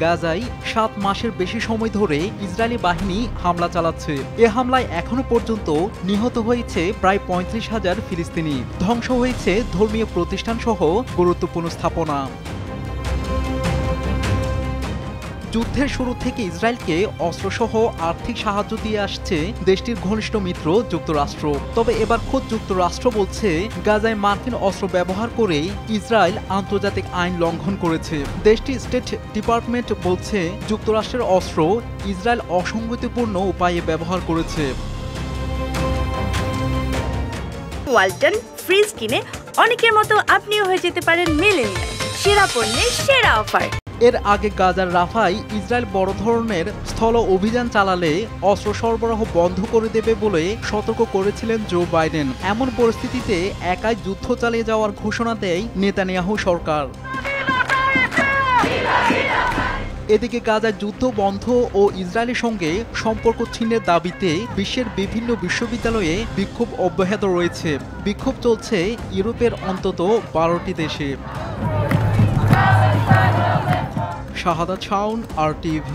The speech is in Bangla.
গাজায় ৭ মাসের বেশি সময় ধরে ইসরায়েলি বাহিনী হামলা চালাচ্ছে। এ হামলায় এখনো পর্যন্ত নিহত হয়েছে প্রায় ৩৫,০০০ ফিলিস্তিনি। ধ্বংস হয়েছে ধর্মীয় প্রতিষ্ঠান সহ গুরুত্বপূর্ণ স্থাপনা। যুদ্ধের শুরু থেকে ইসরায়েলকে অস্ত্রসহ আর্থিক সাহায্য দিয়ে আসছে দেশটির ঘনিষ্ঠ মিত্র যুক্তরাষ্ট্র। তবে এবার খোদ যুক্তরাষ্ট্র বলছে, গাজায় মার্কিন অস্ত্র ব্যবহার করে ইসরায়েল আন্তর্জাতিক আইন লঙ্ঘন করেছে। দেশটির স্টেট ডিপার্টমেন্ট বলছে, যুক্তরাষ্ট্রের অস্ত্র ইসরায়েল অসঙ্গতিপূর্ণ উপায়ে ব্যবহার করেছে। ওয়ালটন ফ্রিজ কিনে অনেকের মতো আপনিও হয়ে যেতে পারেন মিলেনিয়াল। সেরা পণ্যের সেরা অফার। এর আগে গাজার রাফায় ইসরায়েল বড় ধরনের স্থল অভিযান চালালে অস্ত্র সরবরাহ বন্ধ করে দেবে বলে সতর্ক করেছিলেন জো বাইডেন। এমন পরিস্থিতিতে একাই যুদ্ধ চালিয়ে যাওয়ার ঘোষণা দেয় নেতানিয়াহু সরকার। এদিকে গাজার যুদ্ধ বন্ধ ও ইসরায়েলের সঙ্গে সম্পর্ক ছিন্নের দাবিতে বিশ্বের বিভিন্ন বিশ্ববিদ্যালয়ে বিক্ষোভ অব্যাহত রয়েছে। বিক্ষোভ চলছে ইউরোপের অন্তত 12টি দেশে। শাহাদাত শাওন, RTV।